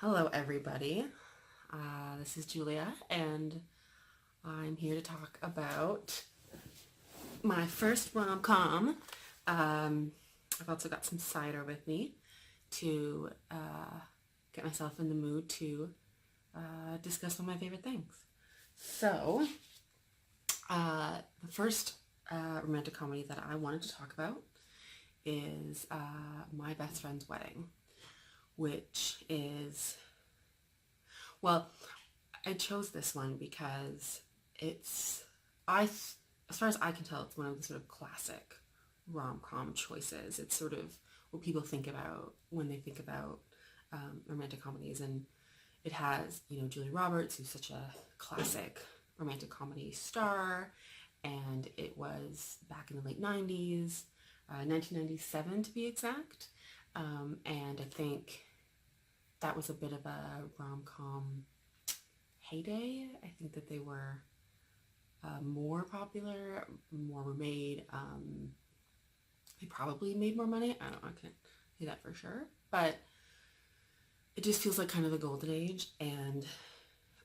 Hello, everybody. This is Julia, and I'm here to talk about my first rom-com. I've also got some cider with me to get myself in the mood to discuss one of my favorite things. So, the first romantic comedy that I wanted to talk about is My Best Friend's Wedding, which is, well, I chose this one because as far as I can tell, it's one of the sort of classic rom-com choices. It's sort of what people think about when they think about romantic comedies, and it has, Julia Roberts, who's such a classic romantic comedy star, and it was back in the late 90s, 1997 to be exact, and I think that was a bit of a rom-com heyday. I think that they were more popular, more were made. They probably made more money. I can't say that for sure, but it just feels like kind of the golden age, and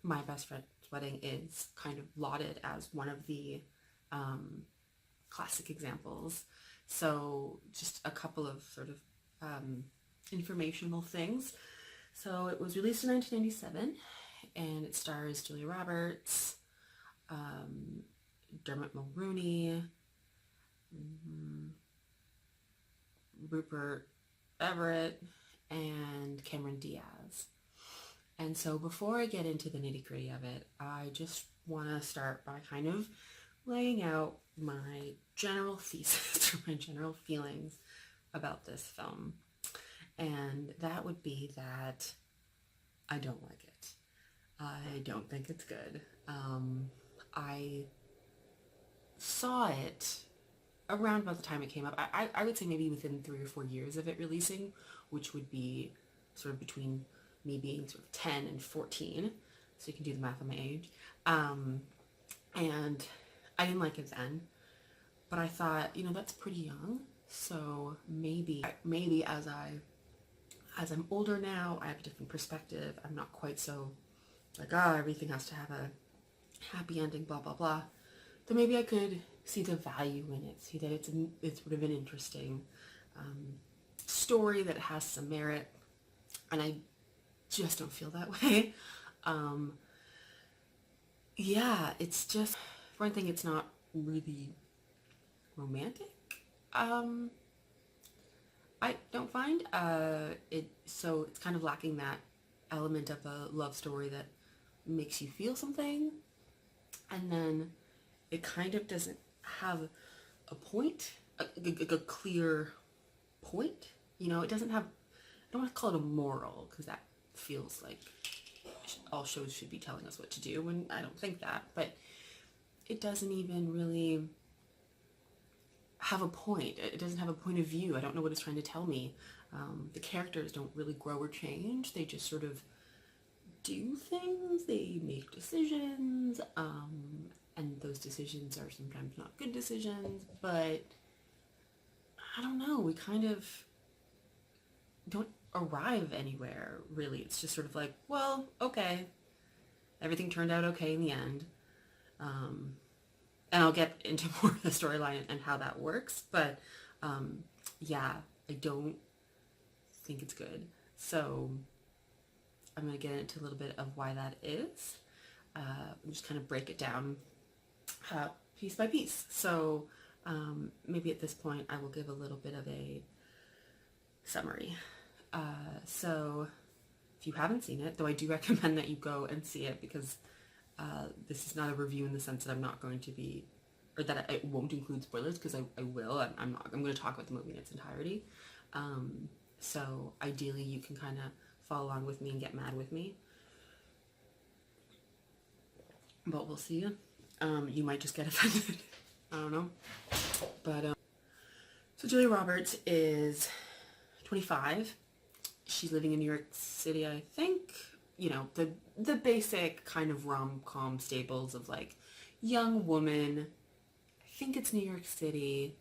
My Best Friend's Wedding is kind of lauded as one of the classic examples. So just a couple of sort of informational things. So it was released in 1997, and it stars Julia Roberts, Dermot Mulroney, Rupert Everett, and Cameron Diaz. And so before I get into the nitty-gritty of it, I just want to start by kind of laying out my general thesis or my general feelings about this film. And that would be that I don't like it. I don't think it's good. I saw it around about the time it came up. I would say maybe within 3 or 4 years of it releasing, which would be sort of between me being sort of 10 and 14. So you can do the math on my age. And I didn't like it then, but I thought, that's pretty young. So maybe as I'm older now, I have a different perspective. I'm not quite so like, everything has to have a happy ending, blah, blah, blah. Then maybe I could see the value in it, see that it's sort of an interesting story that has some merit, and I just don't feel that way. Yeah, it's just, for one thing, it's not really romantic. I don't find so it's kind of lacking that element of a love story that makes you feel something, and then it kind of doesn't have a point, a clear point. It doesn't have, I don't want to call it a moral, because that feels like all shows should be telling us what to do, and I don't think that, but it doesn't even really have a point. It doesn't have a point of view. I don't know what it's trying to tell me. The characters don't really grow or change. They just sort of do things. They make decisions, and those decisions are sometimes not good decisions, but I don't know. We kind of don't arrive anywhere, really. It's just sort of like, well, okay, everything turned out okay in the end. And I'll get into more of the storyline and how that works, but yeah, I don't think it's good. So I'm going to get into a little bit of why that is. Just kind of break it down piece by piece. So maybe at this point I will give a little bit of a summary. So if you haven't seen it, though I do recommend that you go and see it, because this is not a review in the sense that I'm not going to be, or that it won't include spoilers, because I will. I'm going to talk about the movie in its entirety. So ideally you can kind of follow along with me and get mad with me. But we'll see. You might just get offended. I don't know. But so Julia Roberts is 25. She's living in New York City, I think. The basic kind of rom-com staples of like young woman. I think it's New York City.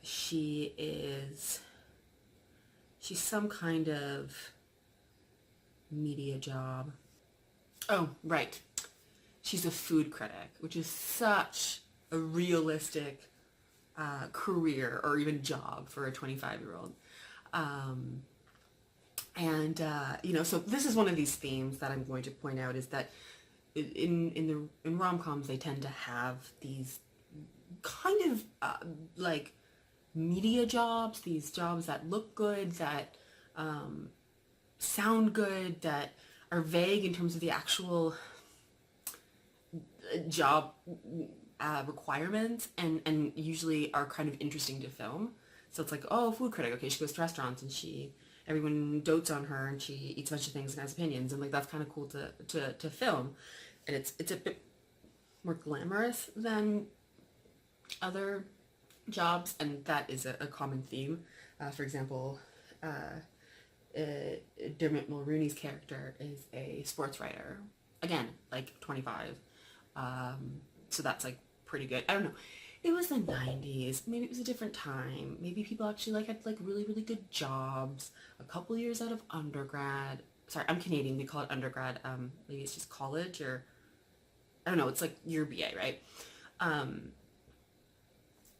She's some kind of media job. Oh, right. She's a food critic, which is such a realistic career or even job for a 25-year-old. So this is one of these themes that I'm going to point out, is that in rom-coms, they tend to have these kind of like media jobs, these jobs that look good, that sound good, that are vague in terms of the actual job requirements, and usually are kind of interesting to film. So it's like, oh, food critic, okay, she goes to restaurants and everyone dotes on her and she eats a bunch of things and has opinions, and like that's kind of cool to film, and it's a bit more glamorous than other jobs, and that is a common theme. For example, Dermot Mulroney's character is a sports writer, again, like 25, so that's like pretty good. I don't know, it was the 90s, maybe it was a different time, maybe people actually like had like really, really good jobs a couple years out of undergrad. Sorry, I'm Canadian, we call it undergrad. Maybe it's just college, or I don't know, it's like your BA, right?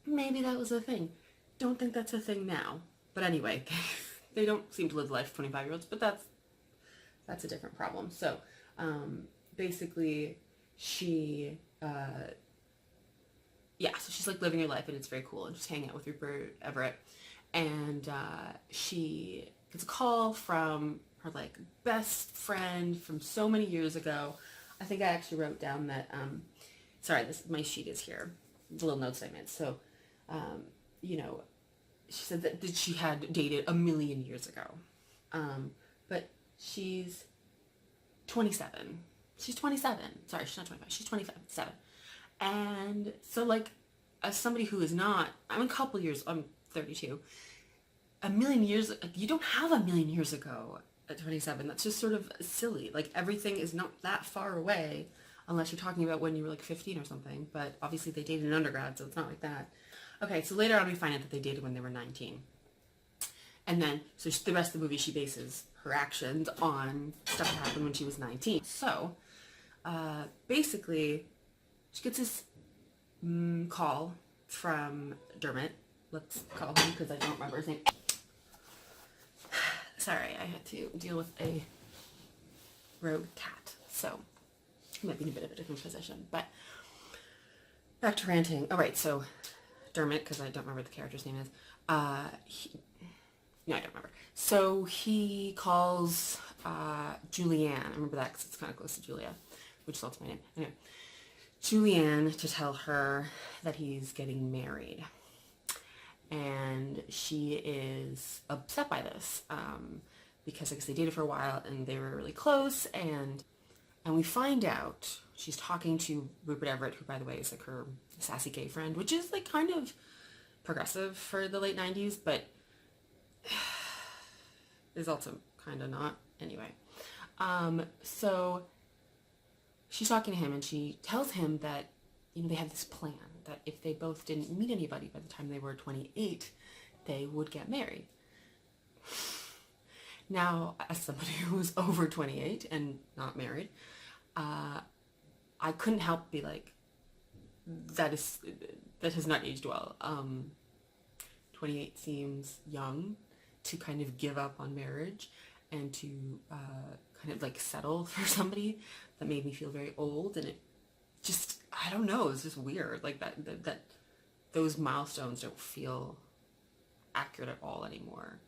Maybe that was a thing. Don't think that's a thing now, but anyway, they don't seem to live the life of 25-year-olds, but that's a different problem. So basically she so she's like living her life, and it's very cool, and just hanging out with Rupert Everett, and she gets a call from her like best friend from so many years ago. I think I actually wrote down that my sheet is here, the little notes I made. So she said that she had dated a million years ago, but she's 27. She's 27. Sorry, she's not 25. She's 27. And so, like, as somebody who is not, I'm a couple years, I'm 32. A million years, you don't have a million years ago at 27. That's just sort of silly. Like, everything is not that far away, unless you're talking about when you were like 15 or something. But obviously they dated in undergrad, so it's not like that. Okay, so later on we find out that they dated when they were 19. And then, so the rest of the movie, she bases her actions on stuff that happened when she was 19. So, basically, she gets this call from Dermot. Let's call him, because I don't remember his name. Sorry, I had to deal with a rogue cat, so he might be in a bit of a different position. But back to ranting. All right, so Dermot, because I don't remember what the character's name is. No, I don't remember. So he calls Julianne. I remember that because it's kind of close to Julia, which is also my name. Anyway, Julianne, to tell her that he's getting married. And she is upset by this because I guess they dated for a while and they were really close. And we find out she's talking to Rupert Everett, who, by the way, is like her sassy gay friend, which is like kind of progressive for the late 90s, but is also kind of not. Anyway, so she's talking to him, and she tells him that, they have this plan that if they both didn't meet anybody by the time they were 28, they would get married. Now, as somebody who was over 28 and not married, I couldn't help be like, that has not aged well. 28 seems young to kind of give up on marriage and to kind of like settle for somebody. That made me feel very old, and it just, I don't know, it's just weird. Like that those milestones don't feel accurate at all anymore.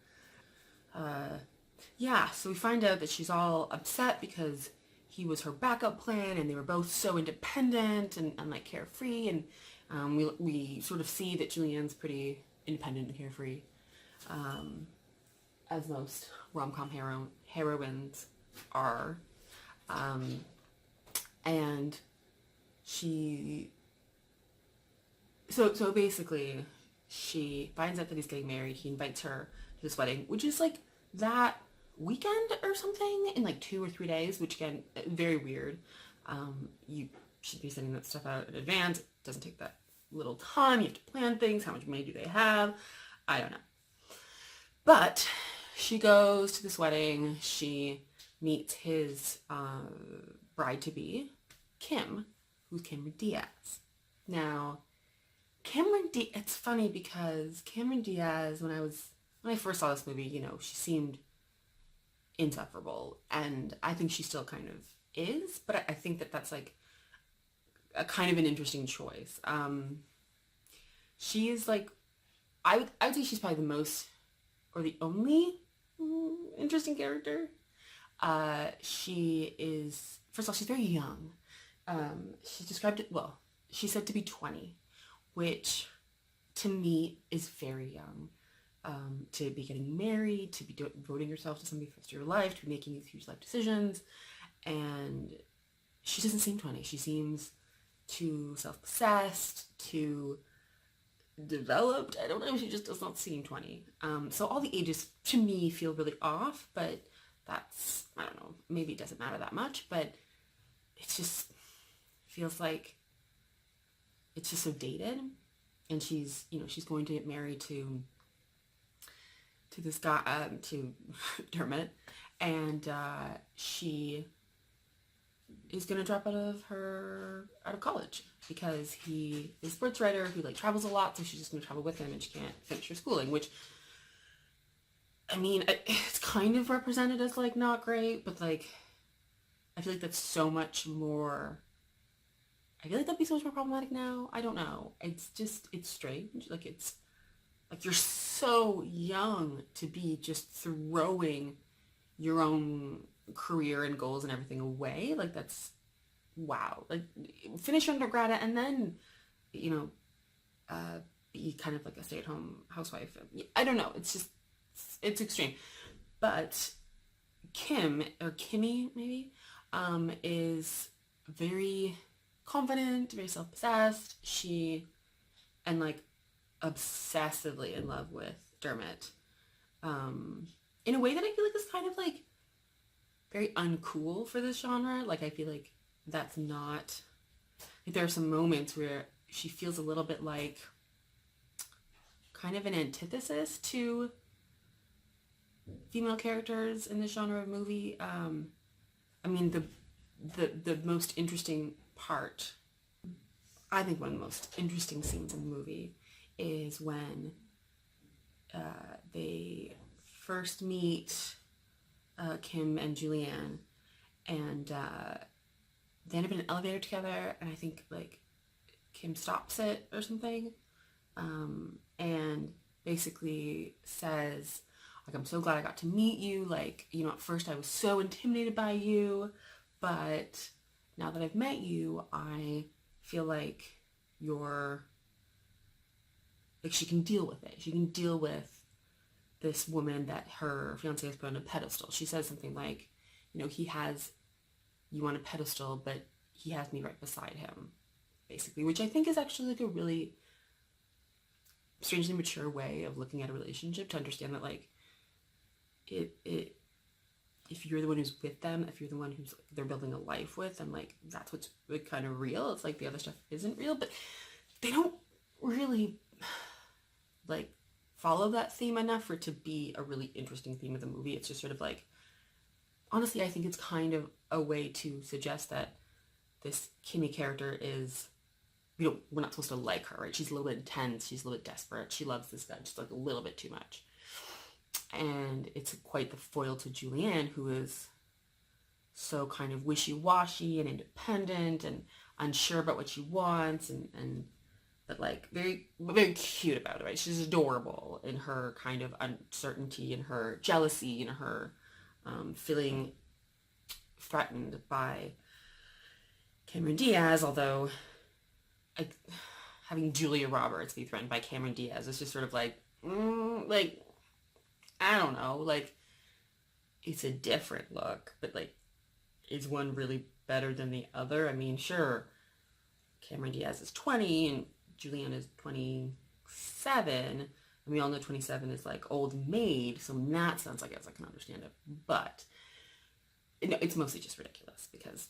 So we find out that she's all upset because he was her backup plan, and they were both so independent and like carefree, and we sort of see that Julianne's pretty independent and carefree, as most rom-com heroines are, and she, so basically she finds out that he's getting married. He invites her to this wedding, which is like that weekend or something, in like 2 or 3 days, which again, very weird. You should be sending that stuff out in advance. It doesn't take that little time. You have to plan things. How much money do they have? I don't know. But she goes to this wedding. She meets his bride-to-be, Kim, who's Cameron Diaz. Now, it's funny because Cameron Diaz, when I first saw this movie, you know, she seemed insufferable, and I think she still kind of is, but I think that that's like a kind of an interesting choice. She is like, I would say she's probably the most, or the only interesting character. She is, first of all, she's very young. She described it, well, she's said to be 20, which to me is very young. To be getting married, to be devoting yourself to somebody for the rest of your life, to be making these huge life decisions. And she doesn't seem 20. She seems too self-possessed, too developed. I don't know. She just does not seem 20. So all the ages to me feel really off, but that's, I don't know, maybe it doesn't matter that much, but it just feels like it's just so dated. And she's, you know, she's going to get married to this guy, to Dermot, and she is going to drop out of college because he is a sports writer who like travels a lot, so she's just going to travel with him and she can't finish her schooling, which, I mean, it's kind of represented as like not great, but like I feel like that's so much more, I feel like that'd be so much more problematic now. I don't know. It's just, it's strange. Like it's like you're so young to be just throwing your own career and goals and everything away. Like that's, wow. Like finish your undergrad and then, you know, be kind of like a stay-at-home housewife. I don't know. It's just, it's extreme. But Kim, or Kimmy maybe, is very confident, very self-possessed. And like obsessively in love with Dermot, in a way that I feel like is kind of like very uncool for this genre. Like I feel like that's not, like there are some moments where she feels a little bit like kind of an antithesis to female characters in this genre of movie. I mean, the most interesting part, I think one of the most interesting scenes in the movie is when they first meet Kim and Julianne, and they end up in an elevator together, and I think like Kim stops it or something, and basically says, like, I'm so glad I got to meet you. Like, you know, at first I was so intimidated by you, but now that I've met you, I feel like you're, like, she can deal with it. She can deal with this woman that her fiance has put on a pedestal. She says something like, you know, he has you on a pedestal, but he has me right beside him, basically, which I think is actually like a really strangely mature way of looking at a relationship, to understand that like if you're the one who's with them, if you're the one who's like, they're building a life with, and like that's what's like kind of real. It's like the other stuff isn't real, but they don't really like follow that theme enough for it to be a really interesting theme of the movie. It's just sort of like, honestly, I think it's kind of a way to suggest that this Kimmy character is, we're not supposed to like her, right? She's a little bit intense, she's a little bit desperate, she loves this guy just like a little bit too much. And it's quite the foil to Julianne, who is so kind of wishy-washy and independent and unsure about what she wants, and but like very, very cute about it, right? She's adorable in her kind of uncertainty and her jealousy and her feeling threatened by Cameron Diaz, although having Julia Roberts be threatened by Cameron Diaz is just sort of like, like, I don't know, like, it's a different look, but like, is one really better than the other? I mean, sure, Cameron Diaz is 20 and Julianne is 27, and we all know 27 is like old maid, so in that sense, I guess I can understand it, but it's mostly just ridiculous because,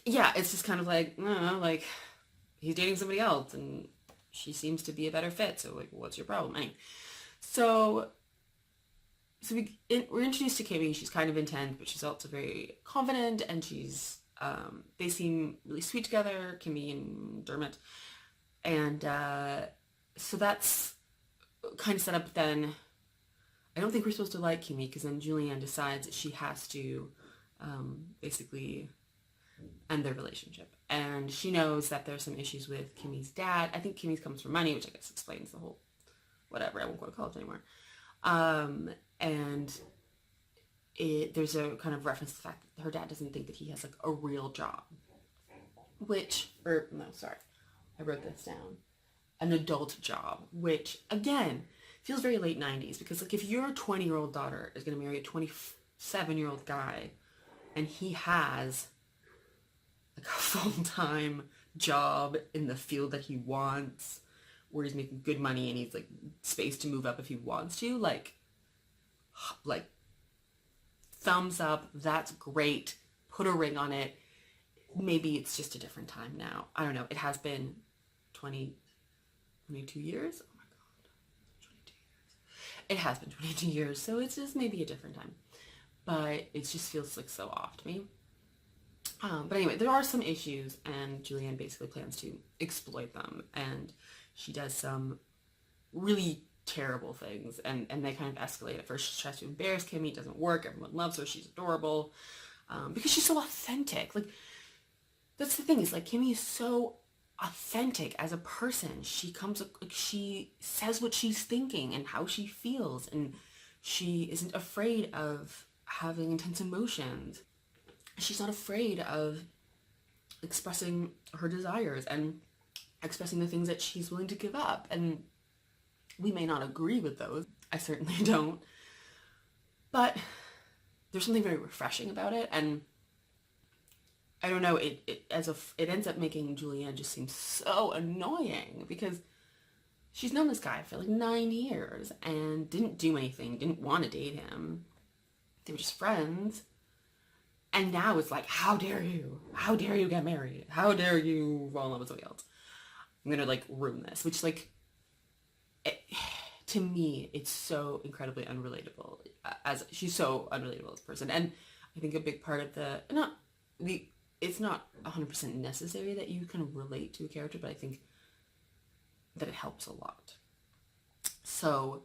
yeah, it's just kind of like, I don't know, like, he's dating somebody else and she seems to be a better fit, so like, what's your problem? Anyway, so we're introduced to Kimmy. She's kind of intense, but she's also very confident, and they seem really sweet together, Kimmy and Dermot. And so that's kind of set up. Then I don't think we're supposed to like Kimmy, because then Julianne decides that she has to basically end their relationship. And she knows that there's some issues with Kimmy's dad. I think Kimmy's comes from money, which I guess explains the whole whatever. I won't go to college anymore. And there's a kind of reference to the fact that her dad doesn't think that he has like a real job. I wrote this down. An adult job, which again feels very late 90s, because like if your 20-year-old daughter is going to marry a 27-year-old guy and he has like a full-time job in the field that he wants, where he's making good money and he's like space to move up if he wants to, like thumbs up, that's great, put a ring on it. Maybe it's just a different time now. I don't know. It has been 22 years. Oh my god, 22 years. It has been 22 years, so it's just maybe a different time. But it just feels like so off to me. But anyway, there are some issues, and Julianne basically plans to exploit them, and she does some really terrible things, and they kind of escalate. At first, she tries to embarrass Kimmy. It doesn't work. Everyone loves her. She's adorable, because she's so authentic. Like, that's the thing, is like Kimmy is so authentic as a person. She says what she's thinking and how she feels, and she isn't afraid of having intense emotions. She's not afraid of expressing her desires and expressing the things that she's willing to give up. And we may not agree with those. I certainly don't. But there's something very refreshing about it, and I don't know, it ends up making Julianne just seem so annoying, because she's known this guy for like 9 years and didn't do anything, didn't want to date him. They were just friends. And now it's like, how dare you? How dare you get married? How dare you fall in love with somebody else? I'm gonna like ruin this, which like, to me, it's so incredibly unrelatable. She's so unrelatable as a person. And I think a big part of it's not 100% necessary that you kind of relate to a character, but I think that it helps a lot. So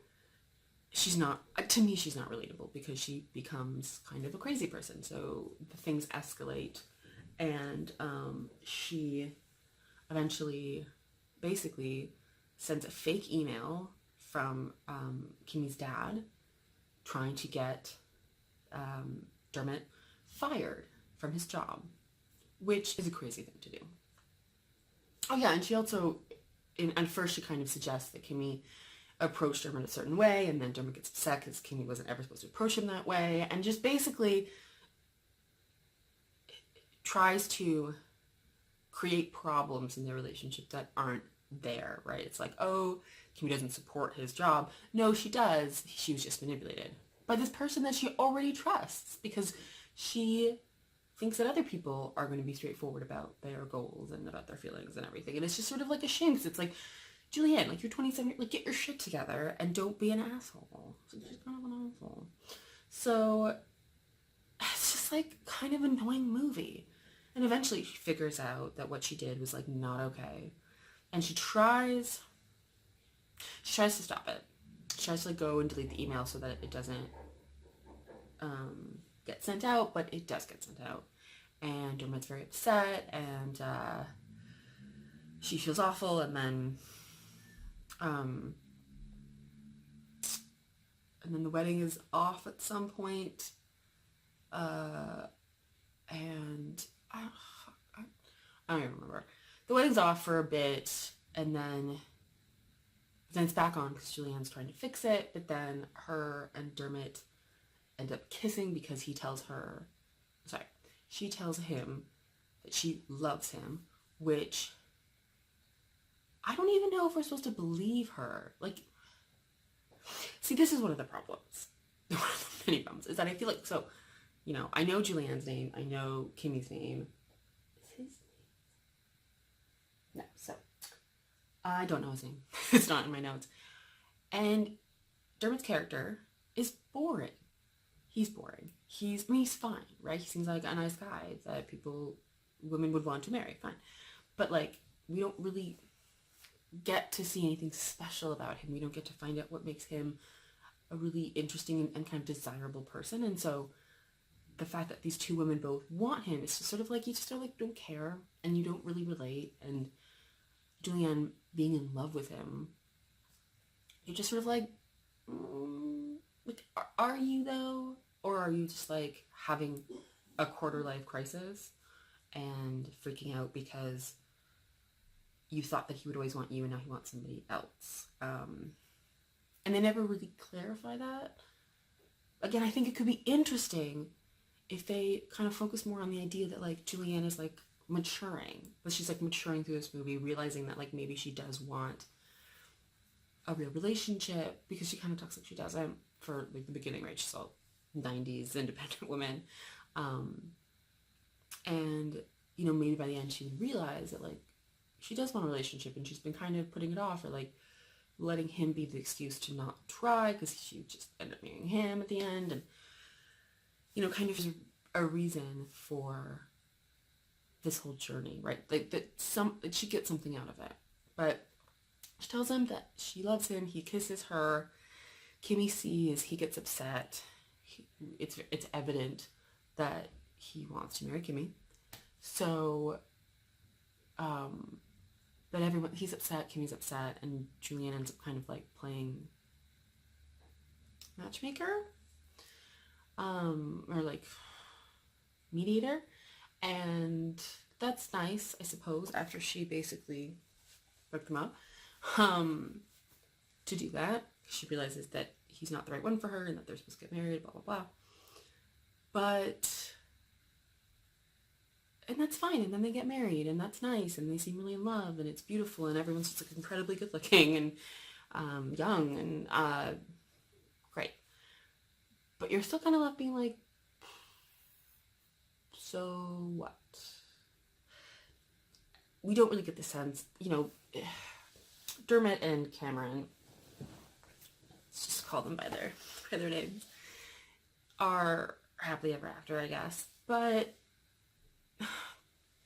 she's not relatable, because she becomes kind of a crazy person. So the things escalate, and she eventually basically sends a fake email from Kimmy's dad trying to get Dermot fired from his job, which is a crazy thing to do. Oh yeah, and she also, at first she kind of suggests that Kimmy approached Dermot a certain way, and then Dermot gets upset because Kimmy wasn't ever supposed to approach him that way, and just basically tries to create problems in their relationship that aren't there, right? It's like, oh, Kimmy doesn't support his job. No, she does. She was just manipulated by this person that she already trusts, because she thinks that other people are going to be straightforward about their goals and about their feelings and everything. And it's just sort of like a shame, because it's like, Julianne, like, you're 27, like, get your shit together and don't be an asshole. So she's kind of an asshole. So it's just like kind of an annoying movie. And eventually she figures out that what she did was like not okay. And she tries to stop it. She tries to like go and delete the email so that it doesn't get sent out, but it does get sent out. And Dermot's very upset, and she feels awful, and then the wedding is off at some point, and I don't even remember. The wedding's off for a bit, and then it's back on because Julianne's trying to fix it, but then her and Dermot end up kissing because she tells him that she loves him, which I don't even know if we're supposed to believe her. Like, see, this is one of the problems. One of the many problems is that I feel like, so, you know, I know Julianne's name, I know Kimmy's name. Is his name? No, so I don't know his name. It's not in my notes. And Dermot's character is boring. He's boring. I mean, he's fine, right? He seems like a nice guy that women would want to marry, fine. But like, we don't really get to see anything special about him. We don't get to find out what makes him a really interesting and kind of desirable person. And so the fact that these two women both want him is just sort of like, you just don't care, and you don't really relate. And Julianne being in love with him, you're just sort of like, like, are you though? Or are you just like having a quarter life crisis and freaking out because you thought that he would always want you and now he wants somebody else? And they never really clarify that. Again, I think it could be interesting if they kind of focus more on the idea that like Julianne is like maturing, but she's like maturing through this movie, realizing that like maybe she does want a real relationship, because she kind of talks like she doesn't for like the beginning, right? She's all 90s independent woman. And, you know, maybe by the end she would realize that like she does want a relationship, and she's been kind of putting it off, or like letting him be the excuse to not try, because she just ended up marrying him at the end. And, you know, kind of a reason for this whole journey, right? Like that she gets something out of it. But she tells him that she loves him. He kisses her. Kimmy sees, he gets upset. It's evident that he wants to marry Kimmy. So, but he's upset, Kimmy's upset, and Julianne ends up kind of like playing matchmaker, or like mediator, and that's nice, I suppose, after she basically broke them up, to do that. She realizes that he's not the right one for her, and that they're supposed to get married, blah, blah, blah. And that's fine, and then they get married, and that's nice, and they seem really in love, and it's beautiful, and everyone's just like incredibly good looking, and young, and great. But you're still kind of left being like, so what? We don't really get the sense, you know, Dermot and Cameron, let's just call them by their names, are happily ever after, I guess. But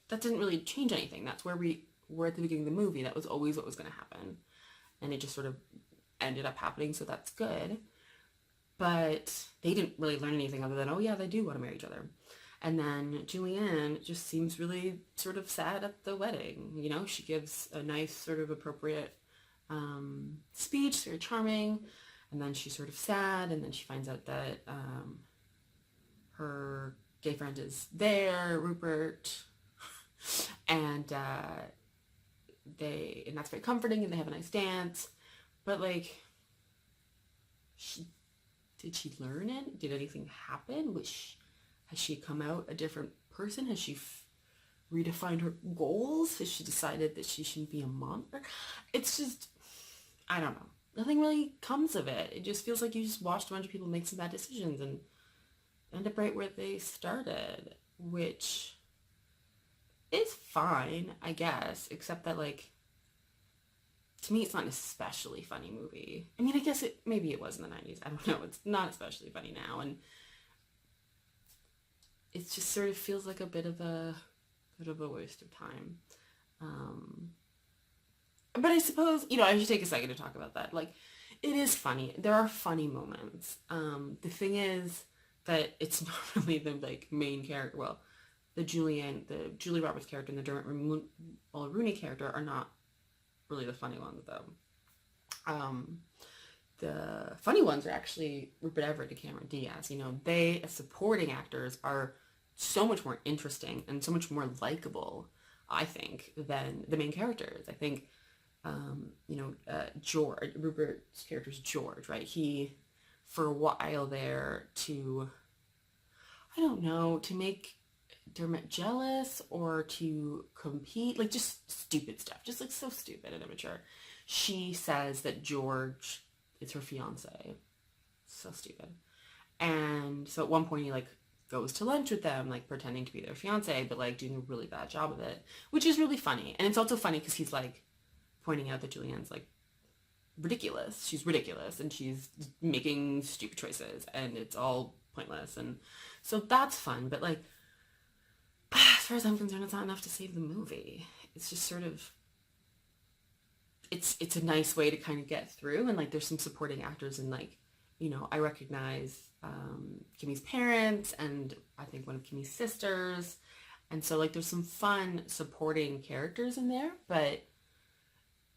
that didn't really change anything. That's where we were at the beginning of the movie. That was always what was going to happen. And it just sort of ended up happening, so that's good. But they didn't really learn anything other than, oh yeah, they do want to marry each other. And then Julianne just seems really sort of sad at the wedding. You know, she gives a nice sort of appropriate speech, very charming. And then she's sort of sad, and then she finds out that her gay friend is there, Rupert, and that's very comforting, and they have a nice dance. But like, did she learn it? Did anything happen? Has she come out a different person? Has she redefined her goals? Has she decided that she shouldn't be a monster? It's just, I don't know. Nothing really comes of it. It just feels like you just watched a bunch of people make some bad decisions and end up right where they started, which is fine, I guess, except that, like, to me, it's not an especially funny movie. I mean, I guess maybe it was in the 90s. I don't know. It's not especially funny now, and it just sort of feels like a bit of a waste of time. But I suppose, you know, I should take a second to talk about that. Like, it is funny. There are funny moments. The thing is that it's not really the, like, main character. Well, the Julie Roberts character and the Dermot Mulroney character are not really the funny ones, though. The funny ones are actually Rupert Everett and Cameron Diaz. You know, they, as supporting actors, are so much more interesting and so much more likable, I think, than the main characters. I think, you know, George, Rupert's character's George, right? He, for a while there, to make Dermot jealous or to compete, like, just stupid stuff, just like so stupid and immature. She says that George is her fiance. So stupid. And so at one point he, like, goes to lunch with them, like, pretending to be their fiance, but, like, doing a really bad job of it, which is really funny. And it's also funny because he's, like, pointing out that Julianne's, like, ridiculous. She's ridiculous, and she's making stupid choices, and it's all pointless. And so that's fun, but like, as far as I'm concerned, it's not enough to save the movie. It's just sort of, it's a nice way to kind of get through, and like there's some supporting actors, and like, you know, I recognize Kimmy's parents and I think one of Kimmy's sisters, and so like there's some fun supporting characters in there, but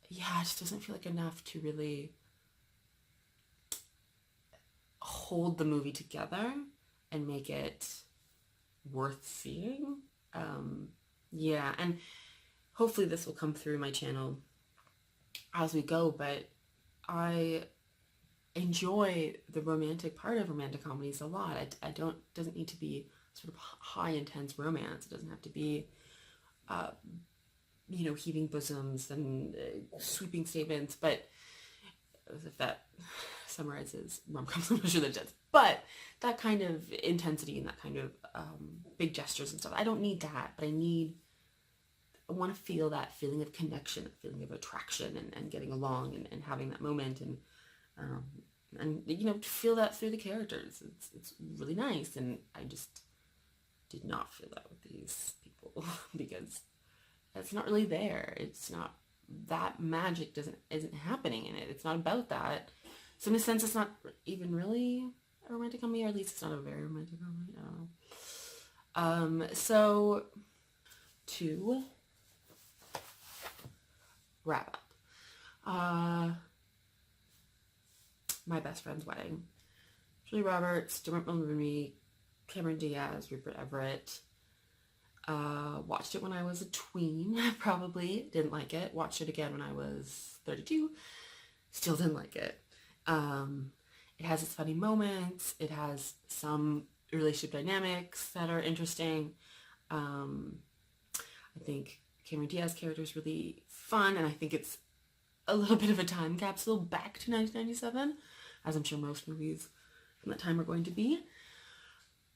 yeah, it just doesn't feel like enough to really hold the movie together and make it worth seeing. Yeah, and hopefully this will come through my channel as we go, but I enjoy the romantic part of romantic comedies a lot. Doesn't need to be sort of high intense romance. It doesn't have to be you know, heaving bosoms and sweeping statements, but if that summarizes rom-coms, I'm not sure that it does. But that kind of intensity and that kind of big gestures and stuff, I don't need that, but I want to feel that feeling of connection, that feeling of attraction and getting along and having that moment and you know, to feel that through the characters. It's really nice, and I just did not feel that with these people because it's not really there. It's not, that magic isn't happening in it. It's not about that. So in a sense, it's not even really a romantic comedy, or at least it's not a very romantic comedy. I don't know. So to wrap up, My Best Friend's Wedding. Julia Roberts, Dermot Mulroney, Cameron Diaz, Rupert Everett. Watched it when I was a tween, probably. Didn't like it. Watched it again when I was 32. Still didn't like it. It has its funny moments. It has some relationship dynamics that are interesting. I think Cameron Diaz's character is really fun, and I think it's a little bit of a time capsule back to 1997, as I'm sure most movies from that time are going to be.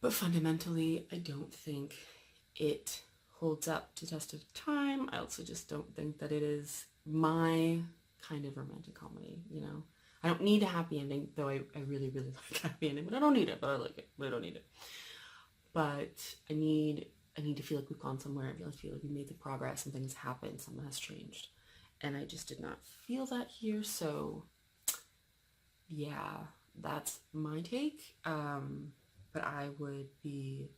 But fundamentally, I don't think it holds up to test of time. I also just don't think that it is my kind of romantic comedy, you know. I don't need a happy ending, though I really, really like a happy ending, but I don't need it, but I like it, but I don't need it. But I need to feel like we've gone somewhere. I feel like we made the progress and things happen, something has changed. And I just did not feel that here, so yeah, that's my take. But I would be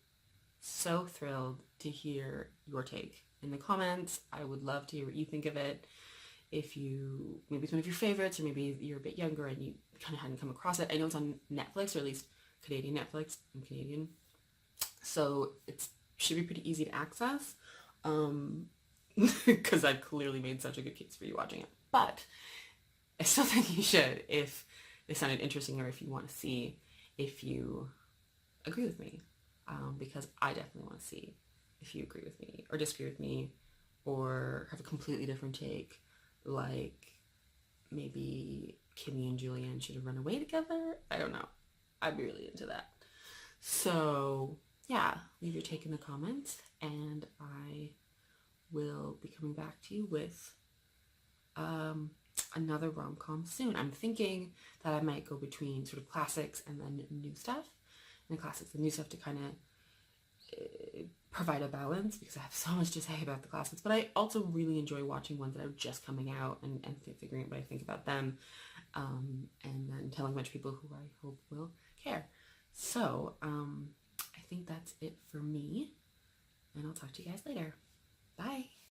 so thrilled to hear your take in the comments. I would love to hear what you think of it. If maybe it's one of your favorites, or maybe you're a bit younger and you kind of hadn't come across it. I know it's on Netflix, or at least Canadian Netflix. I'm Canadian. So it should be pretty easy to access. Because I've clearly made such a good case for you watching it. But I still think you should, if it sounded interesting, or if you want to see if you agree with me. Because I definitely want to see if you agree with me, or disagree with me, or have a completely different take. Like, maybe Kimmy and Julianne should have run away together? I don't know. I'd be really into that. So, yeah, leave your take in the comments, and I will be coming back to you with another rom-com soon. I'm thinking that I might go between sort of classics and then new stuff, and the classics and new stuff to kind of provide a balance, because I have so much to say about the classics, but I also really enjoy watching ones that are just coming out and figuring out what I think about them, and then telling a bunch of people who I hope will care. So I think that's it for me, and I'll talk to you guys later. Bye.